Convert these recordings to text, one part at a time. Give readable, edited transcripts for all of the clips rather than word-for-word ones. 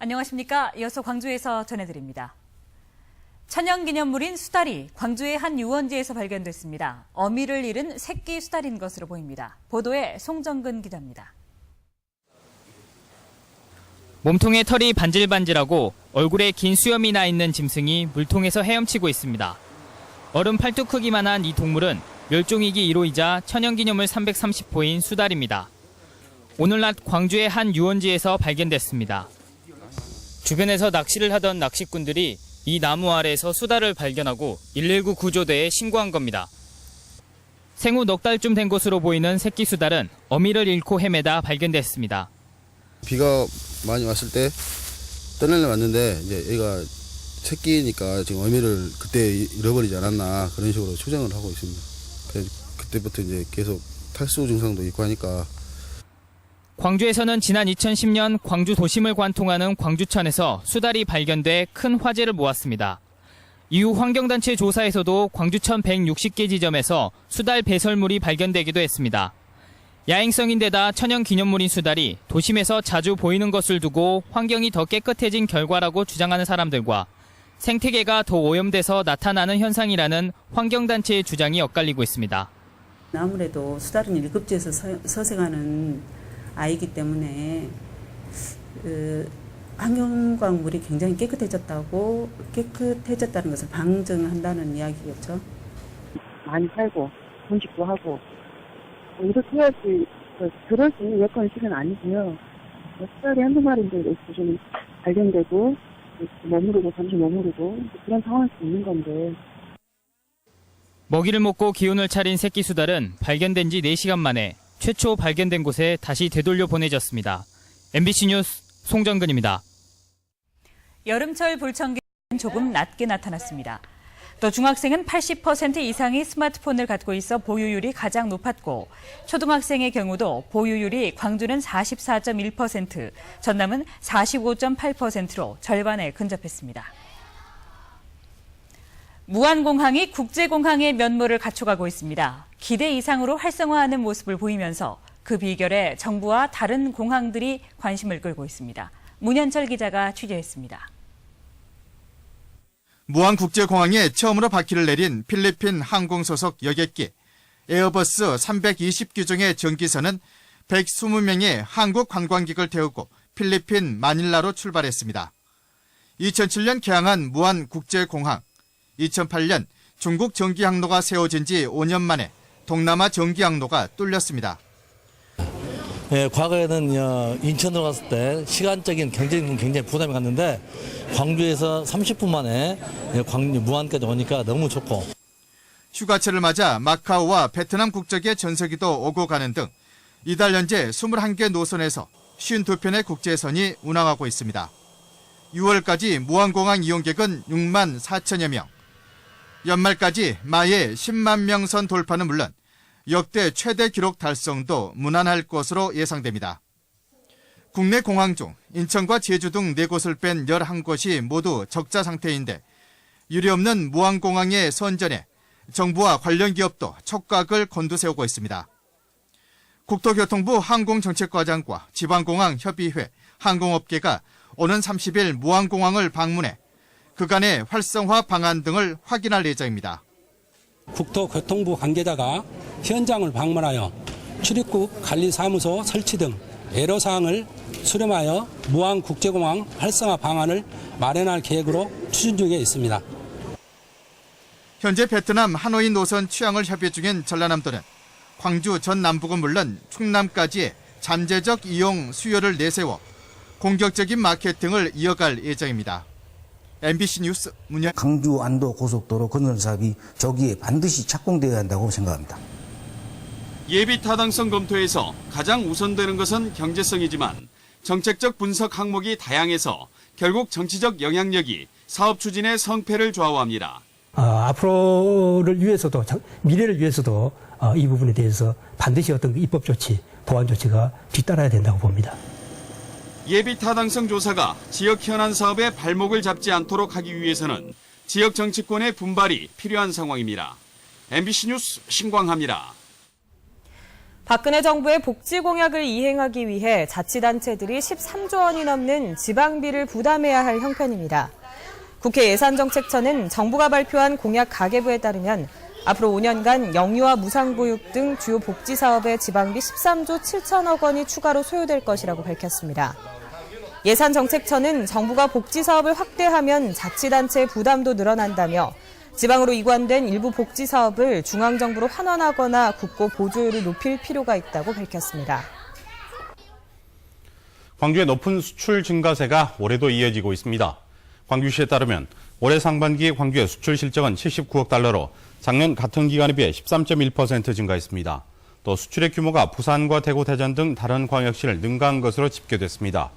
안녕하십니까. 이어서 광주에서 전해드립니다. 천연기념물인 수달이 광주의 한 유원지에서 발견됐습니다. 어미를 잃은 새끼 수달인 것으로 보입니다. 보도에 송정근 기자입니다. 몸통에 털이 반질반질하고 얼굴에 긴 수염이 나 있는 짐승이 물통에서 헤엄치고 있습니다. 어른 팔뚝 크기만한 이 동물은 멸종위기 1호이자 천연기념물 330호인 수달입니다. 오늘 낮 광주의 한 유원지에서 발견됐습니다. 주변에서 낚시를 하던 낚시꾼들이 이 나무 아래에서 수달을 발견하고 119 구조대에 신고한 겁니다. 생후 넉 달쯤 된 것으로 보이는 새끼 수달은 어미를 잃고 헤매다 발견됐습니다. 비가 많이 왔을 때 떠내려 왔는데 이제 얘가 새끼니까 지금 어미를 그때 잃어버리지 않았나 그런 식으로 추정을 하고 있습니다. 그때부터 이제 계속 탈수 증상도 있고 하니까. 광주에서는 지난 2010년 광주 도심을 관통하는 광주천에서 수달이 발견돼 큰 화제를 모았습니다. 이후 환경단체 조사에서도 광주천 160개 지점에서 수달 배설물이 발견되기도 했습니다. 야행성인데다 천연기념물인 수달이 도심에서 자주 보이는 것을 두고 환경이 더 깨끗해진 결과라고 주장하는 사람들과 생태계가 더 오염돼서 나타나는 현상이라는 환경단체의 주장이 엇갈리고 있습니다. 아무래도 수달은 1급지에서 서생하는 아이기 때문에 환경광물이 굉장히 깨끗해졌다는 것을 방증한다는 이야기겠죠. 많이 살고 번식도 하고 이렇게 해야지 그럴 수 있는 여건은 실은 아니고요. 수달이 한두 마리인데 이렇게 좀 발견되고 머무르고 잠시 머무르고 그런 상황일 수 있는 건데. 먹이를 먹고 기운을 차린 새끼 수달은 발견된 지 4시간 만에 최초 발견된 곳에 다시 되돌려 보내졌습니다. MBC 뉴스 송정근입니다. 여름철 불청기는 조금 낮게 나타났습니다. 또 중학생은 80% 이상이 스마트폰을 갖고 있어 보유율이 가장 높았고 초등학생의 경우도 보유율이 광주는 44.1%, 전남은 45.8%로 절반에 근접했습니다. 무안공항이 국제공항의 면모를 갖춰가고 있습니다. 기대 이상으로 활성화하는 모습을 보이면서 그 비결에 정부와 다른 공항들이 관심을 끌고 있습니다. 문현철 기자가 취재했습니다. 무안국제공항에 처음으로 바퀴를 내린 필리핀 항공 소속 여객기 에어버스 320기종의 전기선은 120명의 한국 관광객을 태우고 필리핀 마닐라로 출발했습니다. 2007년 개항한 무안국제공항, 2008년 중국 전기항로가 세워진 지 5년 만에 동남아 전기항로가 뚫렸습니다. 네, 과거에는 인천으로 갔을 때 시간적인 경제적인 굉장히 부담이 갔는데 광주에서 30분 만에 무안까지 오니까 너무 좋고. 휴가철을 맞아 마카오와 베트남 국적의 전세기도 오고 가는 등 이달 현재 21개 노선에서 52편의 국제선이 운항하고 있습니다. 6월까지 무안공항 이용객은 6만 4천여 명. 연말까지 마의 10만 명 선 돌파는 물론 역대 최대 기록 달성도 무난할 것으로 예상됩니다. 국내 공항 중 인천과 제주 등 4곳을 뺀 11곳이 모두 적자 상태인데 유례없는 무안공항의 선전에 정부와 관련 기업도 촉각을 곤두세우고 있습니다. 국토교통부 항공정책과장과 지방공항협의회 항공업계가 오는 30일 무안공항을 방문해 그간의 활성화 방안 등을 확인할 예정입니다. 국토교통부 관계자가 현장을 방문하여 출입국 관리사무소 설치 등 애로사항을 수렴하여 무안국제공항 활성화 방안을 마련할 계획으로 추진 중에 있습니다. 현재 베트남 하노이 노선 취항을 협의 중인 전라남도는 광주 전 남북은 물론 충남까지의 잠재적 이용 수요를 내세워 공격적인 마케팅을 이어갈 예정입니다. MBC 뉴스 문현. 광주 안도 고속도로 건설 사업이 조기에 반드시 착공되어야 한다고 생각합니다. 예비 타당성 검토에서 가장 우선되는 것은 경제성이지만 정책적 분석 항목이 다양해서 결국 정치적 영향력이 사업 추진의 성패를 좌우합니다. 앞으로를 위해서도 미래를 위해서도 이 부분에 대해서 반드시 어떤 입법 조치, 보완 조치가 뒤따라야 된다고 봅니다. 예비 타당성 조사가 지역 현안 사업에 발목을 잡지 않도록 하기 위해서는 지역 정치권의 분발이 필요한 상황입니다. MBC 뉴스 신광하입니다. 박근혜 정부의 복지 공약을 이행하기 위해 자치단체들이 13조 원이 넘는 지방비를 부담해야 할 형편입니다. 국회 예산정책처는 정부가 발표한 공약 가계부에 따르면 앞으로 5년간 영유아 무상보육 등 주요 복지 사업에 지방비 13조 7천억 원이 추가로 소요될 것이라고 밝혔습니다. 예산정책처는 정부가 복지 사업을 확대하면 자치단체의 부담도 늘어난다며 지방으로 이관된 일부 복지 사업을 중앙정부로 환원하거나 국고 보조율을 높일 필요가 있다고 밝혔습니다. 광주의 높은 수출 증가세가 올해도 이어지고 있습니다. 광주시에 따르면 올해 상반기 광주의 수출 실적은 79억 달러로 작년 같은 기간에 비해 13.1% 증가했습니다. 또 수출의 규모가 부산과 대구, 대전 등 다른 광역시를 능가한 것으로 집계됐습니다.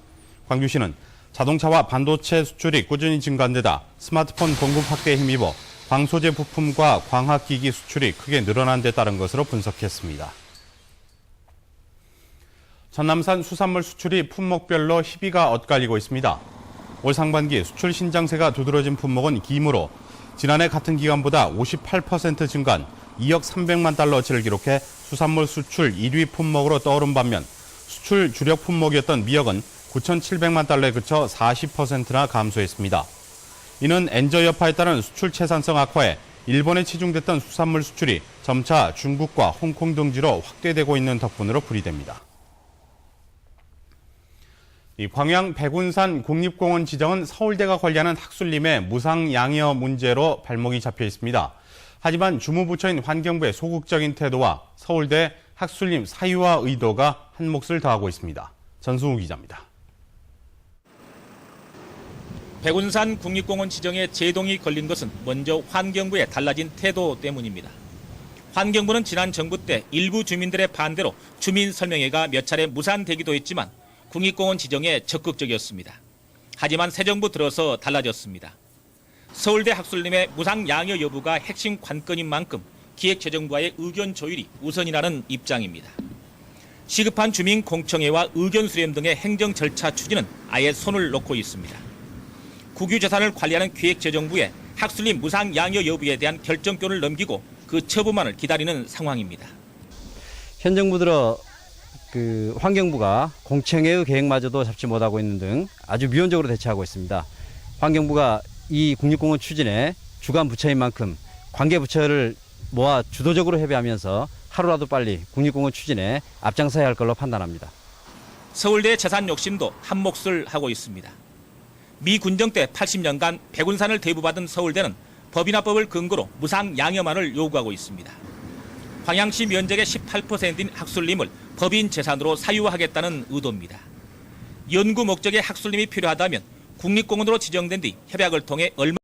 광주시는 자동차와 반도체 수출이 꾸준히 증가한 데다 스마트폰 공급 확대에 힘입어 광소재 부품과 광학기기 수출이 크게 늘어난 데 따른 것으로 분석했습니다. 전남산 수산물 수출이 품목별로 희비가 엇갈리고 있습니다. 올 상반기 수출 신장세가 두드러진 품목은 김으로 지난해 같은 기간보다 58% 증가한 2억 300만 달러치를 기록해 수산물 수출 1위 품목으로 떠오른 반면 수출 주력 품목이었던 미역은 9,700만 달러에 그쳐 40%나 감소했습니다. 이는 엔저 여파에 따른 수출 채산성 악화에 일본에 치중됐던 수산물 수출이 점차 중국과 홍콩 등지로 확대되고 있는 덕분으로 풀이됩니다. 광양 백운산 국립공원 지정은 서울대가 관리하는 학술림의 무상양여 문제로 발목이 잡혀 있습니다. 하지만 주무부처인 환경부의 소극적인 태도와 서울대 학술림 사유화 의도가 한 몫을 더하고 있습니다. 전승우 기자입니다. 백운산 국립공원 지정에 제동이 걸린 것은 먼저 환경부의 달라진 태도 때문입니다. 환경부는 지난 정부 때 일부 주민들의 반대로 주민 설명회가 몇 차례 무산되기도 했지만 국립공원 지정에 적극적이었습니다. 하지만 새 정부 들어서 달라졌습니다. 서울대 학술림의 무상양여 여부가 핵심 관건인 만큼 기획재정부와의 의견 조율이 우선이라는 입장입니다. 시급한 주민 공청회와 의견 수렴 등의 행정 절차 추진은 아예 손을 놓고 있습니다. 국유재산을 관리하는 기획재정부에 학술림 무상양여 여부에 대한 결정권을 넘기고 그 처분만을 기다리는 상황입니다. 현 정부 들어 환경부가 공청회의 계획마저도 잡지 못하고 있는 등 아주 미온적으로 대처하고 있습니다. 환경부가 이 국립공원 추진에 주관 부처인 만큼 관계 부처를 모아 주도적으로 협의하면서 하루라도 빨리 국립공원 추진에 앞장서야 할 걸로 판단합니다. 서울대의 재산 욕심도 한 몫을 하고 있습니다. 미 군정 때 80년간 백운산을 대부받은 서울대는 법인화법을 근거로 무상양여만을 요구하고 있습니다. 광양시 면적의 18%인 학술림을 법인 재산으로 사유하겠다는 의도입니다. 연구 목적의 학술림이 필요하다면 국립공원으로 지정된 뒤 협약을 통해 얼마